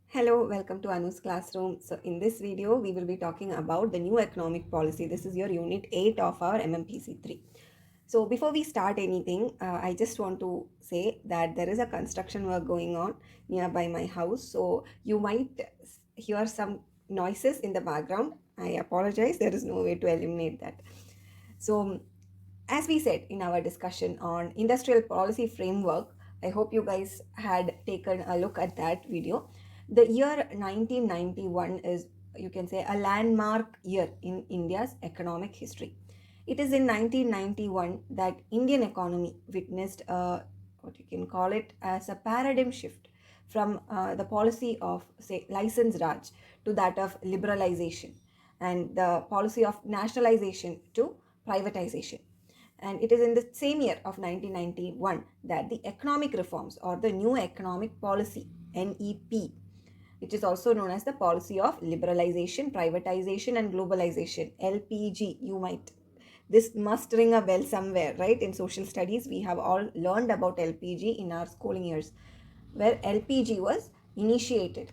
Hello, welcome to Anu's classroom. So in this video, we will be talking about the new economic policy. This is your unit 8 of our MMPC 3. So before we start anything, I just want to say that there is a construction work going on nearby my house. So you might hear some noises in the background. I apologize. There is no way to eliminate that. So as we said in our discussion on industrial policy framework, I hope you guys had taken a look at that video. The year 1991 is, you can say, a landmark year in India's economic history. It is in 1991 that Indian economy witnessed what you can call it as a paradigm shift from the policy of, say, license Raj to that of liberalization, and the policy of nationalization to privatization. And it is in the same year of 1991 that the economic reforms or the new economic policy, NEP, which is also known as the policy of liberalization, privatization, and globalization, LPG, you might. This must ring a bell somewhere, right? In social studies, we have all learned about LPG in our schooling years, where LPG was initiated.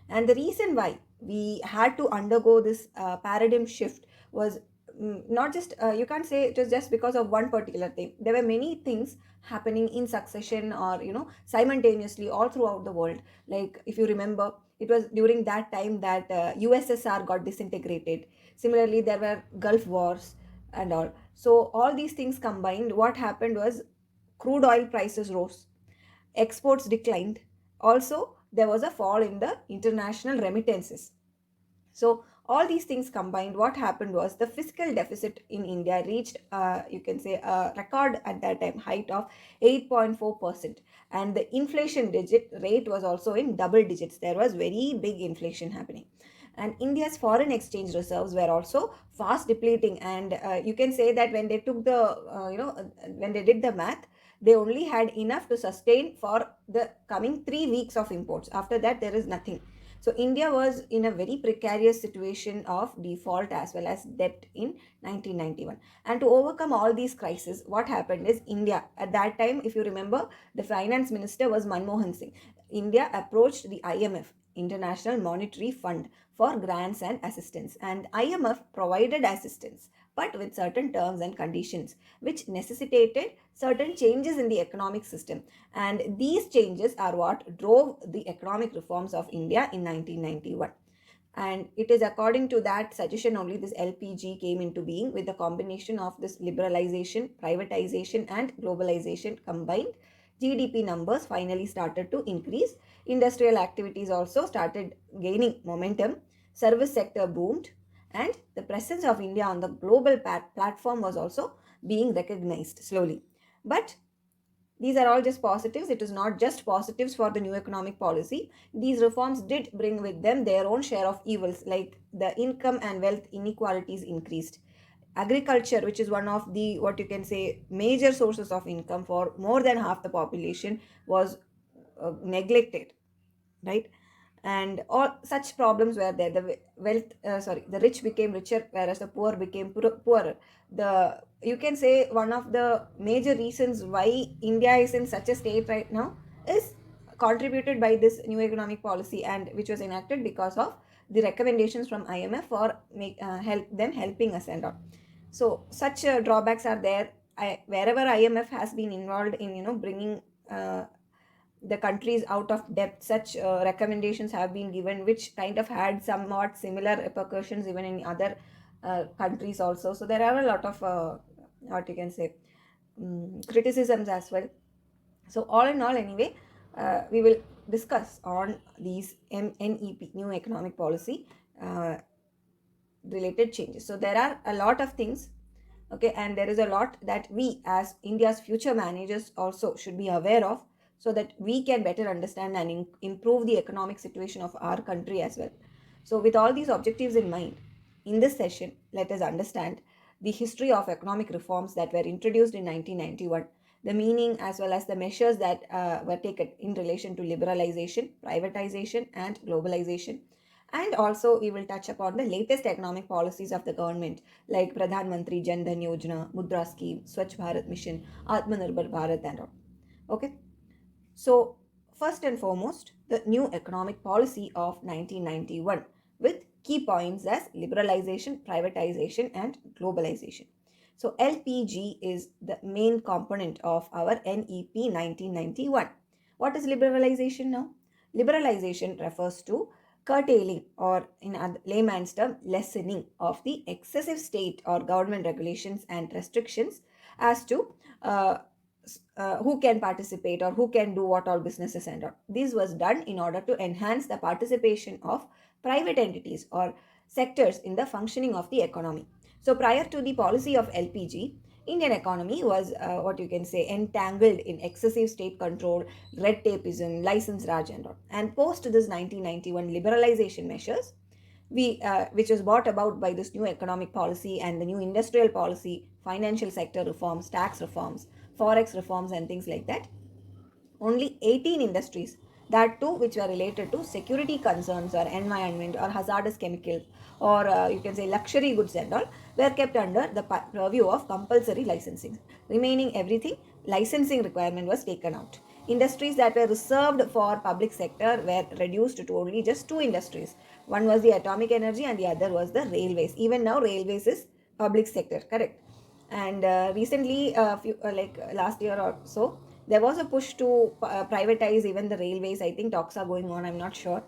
And the reason why we had to undergo this paradigm shift was not just, you can't say it was just because of one particular thing. There were many things happening in succession or, simultaneously all throughout the world. Like, if you remember, it was during that time that USSR got disintegrated. Similarly, there were Gulf Wars and all. So, all these things combined, what happened was crude oil prices rose, exports declined. Also, there was a fall in the international remittances. So, all these things combined, what happened was the fiscal deficit in India reached, you can say, a record at that time height of 8.4%. And the inflation digit rate was also in double digits. There was very big inflation happening. And India's foreign exchange reserves were also fast depleting. And you can say that when they took the, when they did the math, they only had enough to sustain for the coming 3 weeks of imports. After that, there is nothing. So India was in a very precarious situation of default as well as debt in 1991. And to overcome all these crises, what happened is India, at that time, if you remember, the finance minister was Manmohan Singh. India approached the IMF, International Monetary Fund, for grants and assistance. And IMF provided assistance, but with certain terms and conditions, which necessitated certain changes in the economic system. And these changes are what drove the economic reforms of India in 1991. And it is according to that suggestion only this LPG came into being, with the combination of this liberalization, privatization, and globalization combined. GDP numbers finally started to increase. Industrial activities also started gaining momentum. Service sector boomed, and the presence of India on the global platform was also being recognized slowly. But these are all just positives. It is not just positives for the new economic policy. These reforms did bring with them their own share of evils, like the income and wealth inequalities increased. Agriculture, which is one of the, what you can say, major sources of income for more than half the population, was neglected, right? And all such problems were there. The the rich became richer, whereas the poor became poorer. The, you can say, one of the major reasons why India is in such a state right now is contributed by this new economic policy, and which was enacted because of the recommendations from IMF for helping us and all. So such drawbacks are there. Wherever IMF has been involved in, bringing the countries out of debt, such recommendations have been given, which kind of had somewhat similar repercussions even in other countries also. So there are a lot of what you can say, criticisms as well. So all in all, anyway, we will discuss on these NEP, new economic policy, related changes. So there are a lot of things, okay, and there is a lot that we as India's future managers also should be aware of, so that we can better understand and improve the economic situation of our country as well. So with all these objectives in mind, in this session, let us understand the history of economic reforms that were introduced in 1991, the meaning as well as the measures that were taken in relation to liberalization, privatization, and globalization. And also, we will touch upon the latest economic policies of the government, like Pradhan Mantri Jan Dhan Yojana, Mudra Scheme, Swachh Bharat Mission, Atmanirbhar Bharat, and all. Okay. So, first and foremost, the new economic policy of 1991 with key points as liberalization, privatization, and globalization. So, LPG is the main component of our NEP 1991. What is liberalization now? Liberalization refers to curtailing, or in layman's term, lessening of the excessive state or government regulations and restrictions as to uh, who can participate or who can do what all businesses and all. This was done in order to enhance the participation of private entities or sectors in the functioning of the economy. So prior to the policy of LPG, Indian economy was what you can say entangled in excessive state control, red tapeism, license raj and all. And post this 1991 liberalization measures, which was brought about by this new economic policy and the new industrial policy, financial sector reforms, tax reforms, forex reforms, and things like that, only 18 industries, that too which were related to security concerns or environment or hazardous chemicals or you can say luxury goods and all, were kept under the purview of compulsory licensing. Remaining everything, licensing requirement was taken out. Industries that were reserved for public sector were reduced to only just two industries. One was the atomic energy and the other was the railways. Even now railways is public sector, correct? And recently like last year or so, there was a push to privatize even the railways. I think talks are going on, I'm not sure,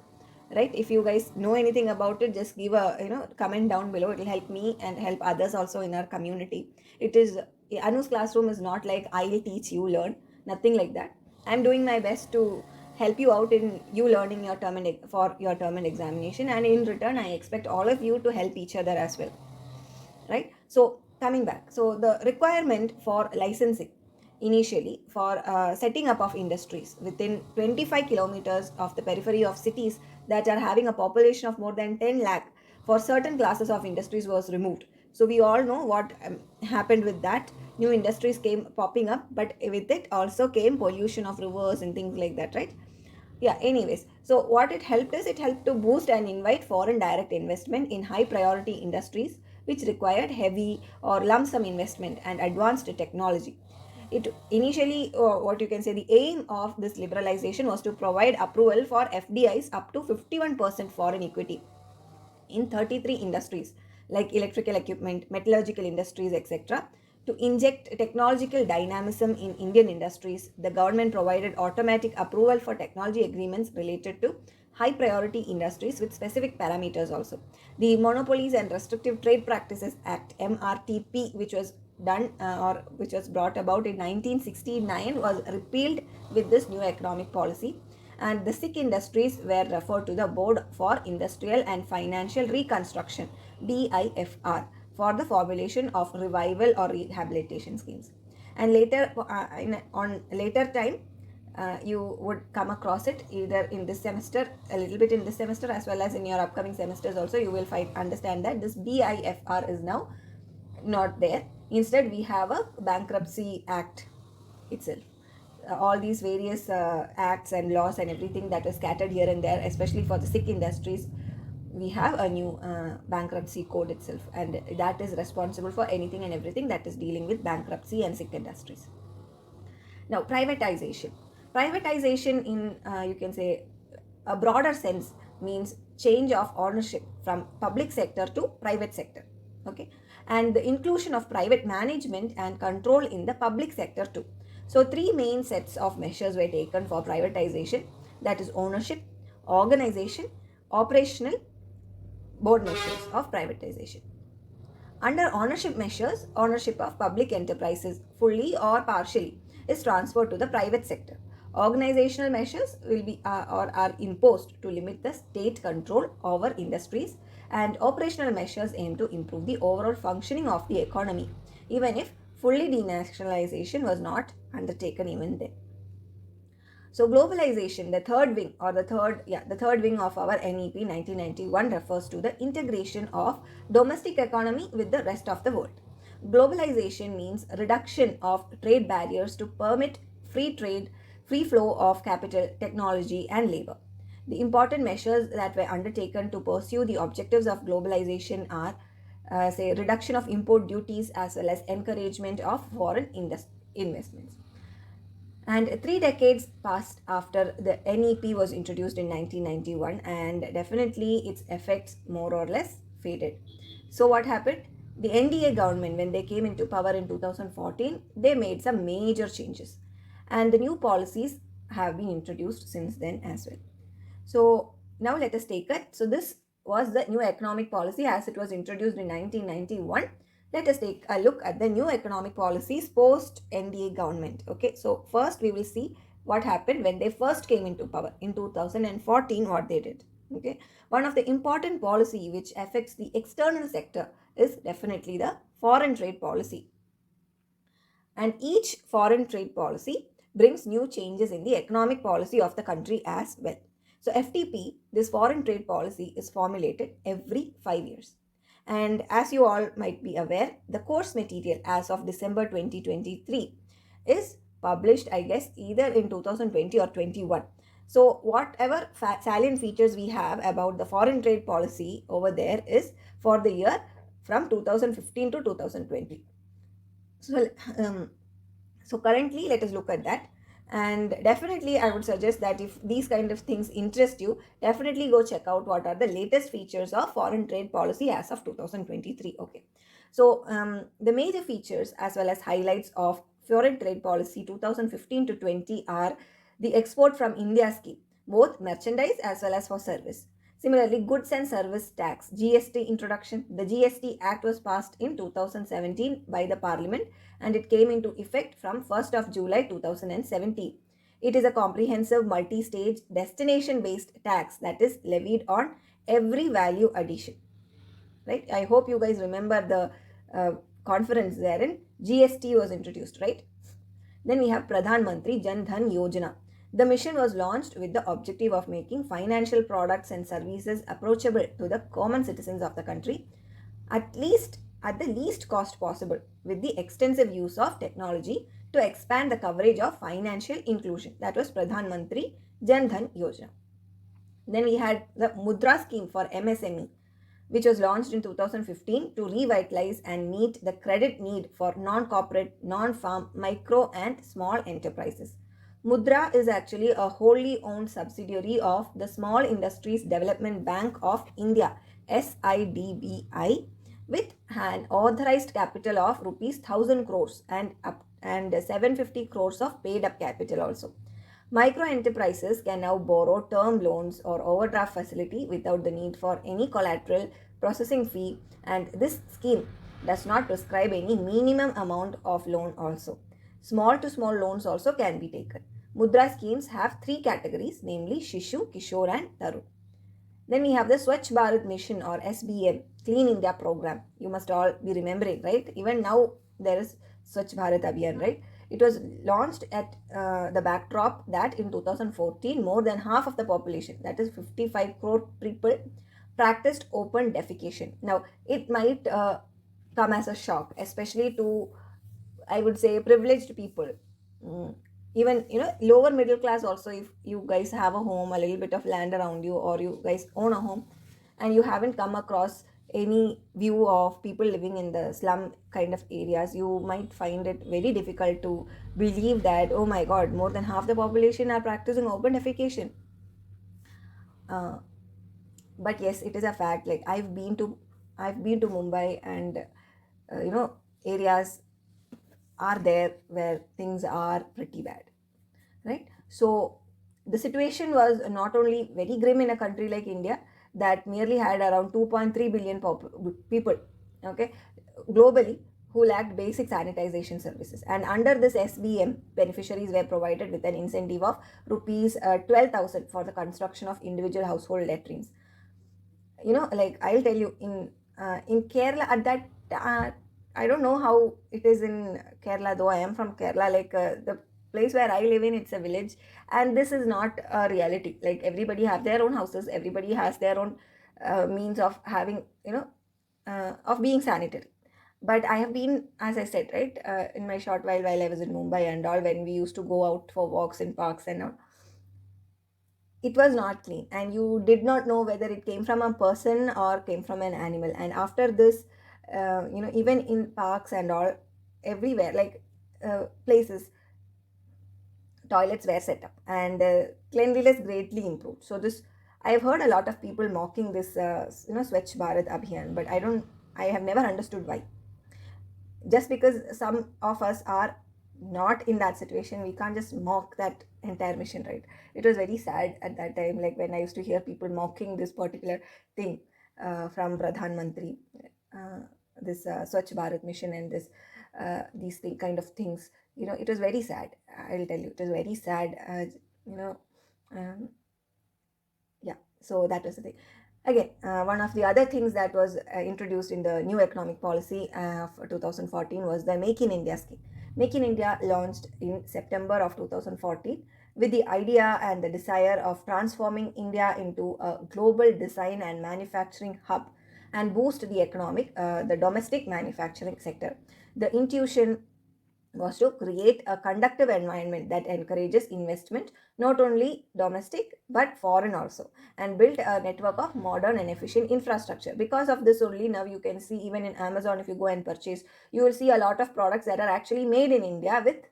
right? If you guys know anything about it, just give a comment down below. It will help me and help others also in our community. It is Anu's classroom is not like I'll teach you learn, nothing like that. I'm doing my best to help you out in you learning your term and for your term and examination, and in return I expect all of you to help each other as well, right? So coming back, so the requirement for licensing initially for setting up of industries within 25 kilometers of the periphery of cities that are having a population of more than 10 lakh for certain classes of industries was removed. So we all know what happened with that. New industries came popping up, but with it also came pollution of rivers and things like that, right? Yeah, anyways, so what it helped is it helped to boost and invite foreign direct investment in high priority industries which required heavy or lump sum investment and advanced technology. It initially, what you can say, the aim of this liberalization was to provide approval for FDIs up to 51% foreign equity in 33 industries like electrical equipment, metallurgical industries, etc. To inject technological dynamism in Indian industries, the government provided automatic approval for technology agreements related to high priority industries with specific parameters also. The Monopolies and Restrictive Trade Practices Act MRTP, which was done or which was brought about in 1969, was repealed with this new economic policy, and the SIC industries were referred to the Board for Industrial and Financial Reconstruction BIFR for the formulation of revival or rehabilitation schemes. And later on later time you would come across it either in this semester, a little bit in this semester, as well as in your upcoming semesters also. You will understand that this BIFR is now not there. Instead we have a bankruptcy act itself. All these various acts and laws and everything that is scattered here and there, especially for the SIC industries, we have a new bankruptcy code itself, and that is responsible for anything and everything that is dealing with bankruptcy and SIC industries. Now, privatization in you can say a broader sense means change of ownership from public sector to private sector, okay, and the inclusion of private management and control in the public sector too. So three main sets of measures were taken for privatization, that is ownership, organization, operational, board measures of privatization. Under ownership measures, ownership of public enterprises fully or partially is transferred to the private sector. Organizational measures will be or are imposed to limit the state control over industries, and operational measures aim to improve the overall functioning of the economy, even if fully denationalization was not undertaken even then. So globalization, the third wing or the third wing of our NEP 1991 refers to the integration of domestic economy with the rest of the world. Globalization means reduction of trade barriers to permit free trade, free flow of capital, technology and labor. The important measures that were undertaken to pursue the objectives of globalization are say reduction of import duties as well as encouragement of foreign investments. And 3 decades passed after the NEP was introduced in 1991, and definitely its effects more or less faded. So, what happened? The NDA government, when they came into power in 2014, they made some major changes, and the new policies have been introduced since then as well. So now let us take it. So this was the new economic policy as it was introduced in 1991. Let us take a look at the new economic policies post NDA government. Okay, so first we will see what happened when they first came into power in 2014, what they did. Okay, one of the important policy which affects the external sector is definitely the foreign trade policy, and each foreign trade policy brings new changes in the economic policy of the country as well. So, FTP, this foreign trade policy, is formulated every 5 years. And as you all might be aware, the course material as of December 2023 is published, I guess, either in 2020 or 21. So, whatever salient features we have about the foreign trade policy over there is for the year from 2015 to 2020. So, um, so currently, let us look at that. And definitely, I would suggest that if these kind of things interest you, definitely go check out what are the latest features of foreign trade policy as of 2023. Okay. So, the major features as well as highlights of foreign trade policy 2015 to 20 are the export from India scheme, both merchandise as well as for service. Similarly, goods and service tax GST introduction. The GST Act was passed in 2017 by the Parliament, and it came into effect from 1st of July 2017. It is a comprehensive multi-stage destination based tax that is levied on every value addition. Right? I hope you guys remember the conference therein GST was introduced, right? Then we have Pradhan Mantri Jan Dhan Yojana. The mission was launched with the objective of making financial products and services approachable to the common citizens of the country, at least at the least cost possible, with the extensive use of technology to expand the coverage of financial inclusion. That was Pradhan Mantri Jan Dhan Yojana. Then we had the Mudra scheme for MSME, which was launched in 2015 to revitalize and meet the credit need for non-corporate, non-farm, micro and small enterprises. Mudra is actually a wholly owned subsidiary of the Small Industries Development Bank of India, SIDBI, with an authorized capital of rupees 1000 crores and 750 crores of paid up capital also. Micro enterprises can now borrow term loans or overdraft facility without the need for any collateral processing fee, and this scheme does not prescribe any minimum amount of loan also. Small to small loans also can be taken. Mudra schemes have three categories, namely Shishu, Kishore and Tarun. Then we have the Swachh Bharat Mission or SBM, Clean India program. You must all be remembering, right? Even now there is Swachh Bharat Abhiyan, right? It was launched at the backdrop that in 2014, more than half of the population, that is 55 crore people, practiced open defecation. Now, it might come as a shock, especially to, I would say, privileged people. Mm. Even, lower middle class also, if you guys have a home, a little bit of land around you, or you guys own a home, and you haven't come across any view of people living in the slum kind of areas, you might find it very difficult to believe that, oh my god, more than half the population are practicing open defecation. Uh, but yes, it is a fact. Like I've been to Mumbai, and areas are there where things are pretty bad, right? So the situation was not only very grim in a country like India that merely had around 2.3 billion people, okay, globally, who lacked basic sanitization services. And under this SBM, beneficiaries were provided with an incentive of rupees 12,000 for the construction of individual household latrines. Like I'll tell you, in Kerala at that, I don't know how it is in Kerala, though I am from Kerala. Like the place where I live in, it's a village, and this is not a reality. Like everybody have their own houses, everybody has their own means of having, of being sanitary. But I have been, as I said, right, in my short while I was in Mumbai and all, when we used to go out for walks in parks and all, it was not clean, and you did not know whether it came from a person or came from an animal. And after this, even in parks and all, everywhere, like places, toilets were set up, and cleanliness greatly improved. So this, I've heard a lot of people mocking this Swachh Bharat Abhiyan, but I have never understood why. Just because some of us are not in that situation, we can't just mock that entire mission, right? It was very sad at that time, like when I used to hear people mocking this particular thing from Pradhan Mantri, uh, this Swachh Bharat mission, and this kind of things. It was very sad. I'll tell you, it was very sad. You know, um, yeah. So that was the thing. Again, one of the other things that was introduced in the new economic policy of 2014 was the Make in India scheme. Make in India launched in September of 2014 with the idea and the desire of transforming India into a global design and manufacturing hub and boost the domestic manufacturing sector. The intuition was to create a conducive environment that encourages investment, not only domestic but foreign also, and build a network of modern and efficient infrastructure. Because of this only, now you can see even in Amazon, if you go and purchase, you will see a lot of products that are actually made in India with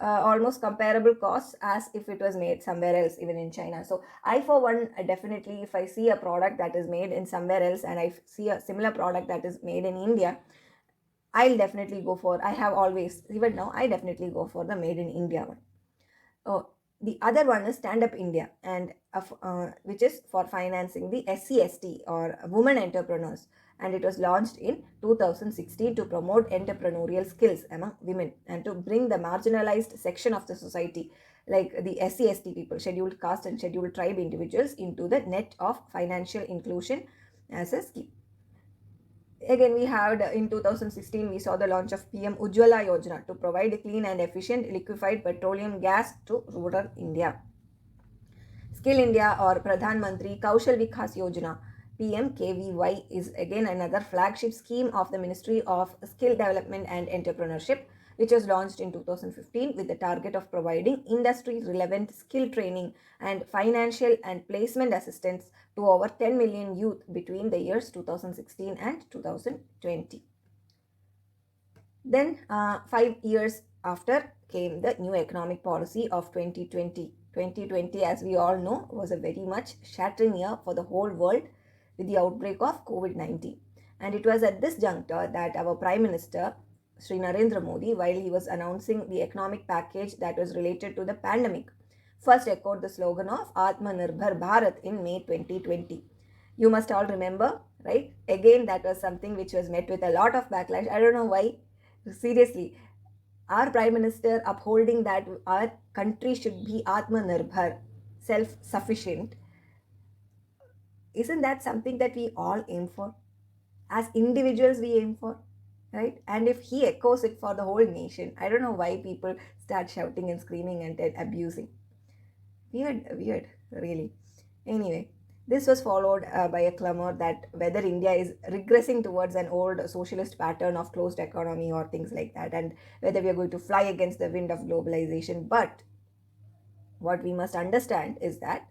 almost comparable costs as if it was made somewhere else, even in China. So I, for one, definitely, if I see a product that is made in somewhere else and I see a similar product that is made in India, I'll definitely go for, I have always, even now, I definitely go for the made in India one. Oh, the other one is Stand Up India, and which is for financing the SCST or women entrepreneurs. And it was launched in 2016 to promote entrepreneurial skills among women and to bring the marginalized section of the society, like the SCST people, scheduled caste and scheduled tribe individuals, into the net of financial inclusion as a scheme. Again, we had in 2016, we saw the launch of PM Ujjwala Yojana to provide clean and efficient liquefied petroleum gas to rural India. Skill India or Pradhan Mantri Kaushal Vikas Yojana PMKVY is again another flagship scheme of the Ministry of Skill Development and Entrepreneurship, which was launched in 2015 with the target of providing industry relevant skill training and financial and placement assistance to over 10 million youth between the years 2016 and 2020. Then, 5 years after, came the new economic policy of 2020. 2020, as we all know, was a very much shattering year for the whole world with the outbreak of COVID 19. And it was at this juncture that our Prime Minister, Sri Narendra Modi, while he was announcing the economic package that was related to the pandemic, first echoed the slogan of Atmanirbhar Bharat in May 2020. You must all remember, right? Again, that was something which was met with a lot of backlash. I don't know why. Seriously, our Prime Minister upholding that our country should be Atmanirbhar, self sufficient, isn't that something that we all aim for? As individuals, we aim for, right? And if he echoes it for the whole nation, I don't know why people start shouting and screaming and abusing. Weird, really. Anyway, this was followed by a clamor that whether India is regressing towards an old socialist pattern of closed economy or things like that, and whether we are going to fly against the wind of globalization. But what we must understand is that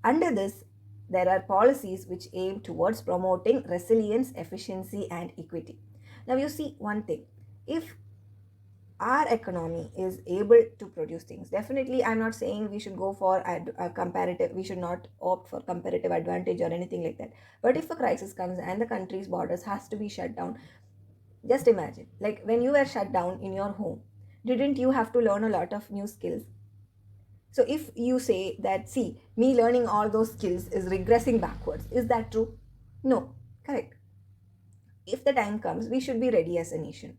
under this, there are policies which aim towards promoting resilience, efficiency, and equity. Now, you see one thing, if our economy is able to produce things, definitely I'm not saying we should go for a comparative, we should not opt for comparative advantage or anything like that. But if a crisis comes and the country's borders has to be shut down, just imagine, like when you were shut down in your home, didn't you have to learn a lot of new skills? So if you say that, see, me learning all those skills is regressing backwards, is that true? No. Correct. If the time comes, we should be ready as a nation.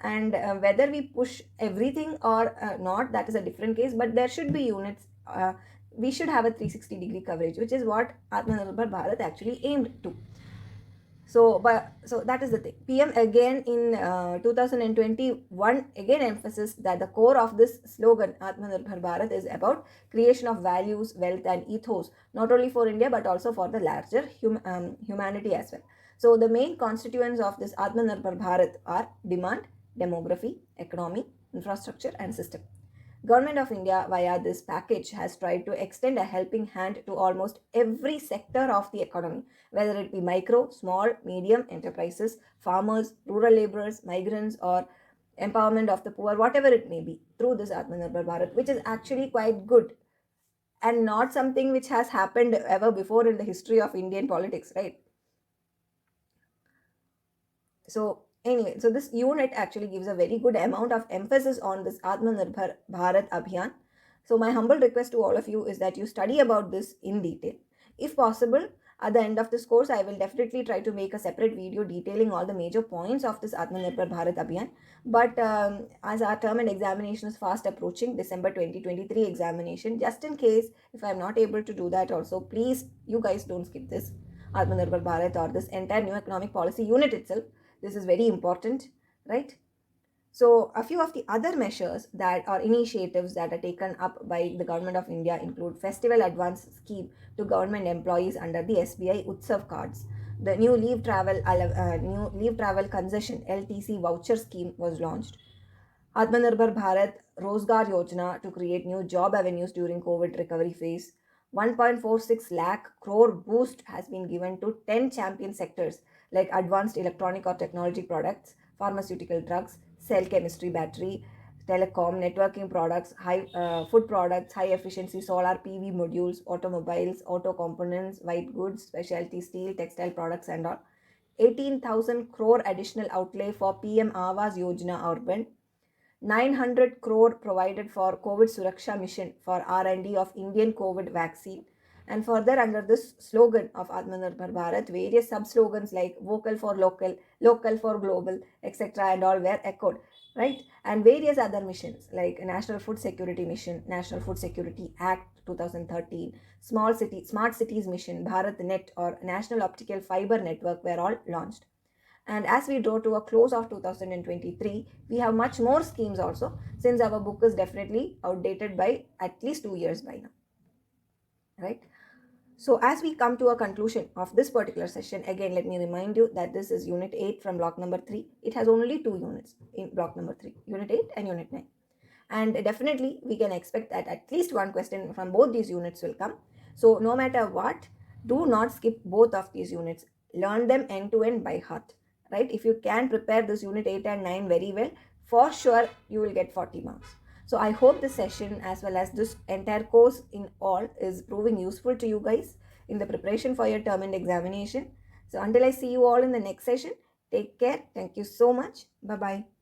And whether we push everything or not, that is a different case, but there should be units. We should have a 360-degree coverage, which is what Atmanirbhar Bharat actually aimed to. So that is the thing. PM again in 2021 again emphasized that the core of this slogan Atmanirbhar Bharat is about creation of values, wealth, and ethos, not only for India but also for the larger humanity as well. So the main constituents of this Atmanirbhar Bharat are demand, demography, economy, infrastructure, and system. Government of India via this package has tried to extend a helping hand to almost every sector of the economy, whether it be micro, small, medium enterprises, farmers, rural laborers, migrants, or empowerment of the poor, whatever it may be, through this Atmanirbhar Bharat, which is actually quite good and not something which has happened ever before in the history of Indian politics, right? So anyway, so this unit actually gives a very good amount of emphasis on this Atmanirbhar Bharat Abhiyan. So my humble request to all of you is that you study about this in detail. If possible, at the end of this course, I will definitely try to make a separate video detailing all the major points of this Atmanirbhar Bharat Abhiyan. But as our term and examination is fast approaching, December 2023 examination, just in case if I am not able to do that also, please, you guys don't skip this Atmanirbhar Bharat or this entire new economic policy unit itself. This is very important, right? So a few of the other measures that are initiatives that are taken up by the government of India include festival advance scheme to government employees under the SBI Utsav cards. The new leave travel concession (LTC) voucher scheme was launched. Atmanirbhar Bharat Rozgar Yojana to create new job avenues during COVID recovery phase. 1.46 lakh crore boost has been given to 10 champion sectors like advanced electronic or technology products, pharmaceutical drugs, cell chemistry, battery, telecom, networking products, food products, high efficiency solar PV modules, automobiles, auto components, white goods, specialty steel, textile products, and all. 18,000 crore additional outlay for PM Awas Yojana Urban. 900 crore provided for COVID Suraksha mission for R&D of Indian COVID vaccine. And further, under this slogan of Atmanirbhar Bharat, various sub-slogans like vocal for local, local for global, etc. and all were echoed, right? And various other missions like National Food Security Mission, National Food Security Act 2013, Smart Cities Mission, Bharat Net or National Optical Fiber Network were all launched. And as we draw to a close of 2023, we have much more schemes also, since our book is definitely outdated by at least 2 years by now, right? So as we come to a conclusion of this particular session, again, let me remind you that this is Unit 8 from block number 3. It has only 2 units in block number 3, Unit 8 and Unit 9. And definitely we can expect that at least one question from both these units will come. So no matter what, do not skip both of these units. Learn them end to end by heart, right? If you can prepare this Unit 8 and 9 very well, for sure you will get 40 marks. So I hope this session as well as this entire course in all is proving useful to you guys in the preparation for your term and examination. So until I see you all in the next session, take care. Thank you so much. Bye-bye.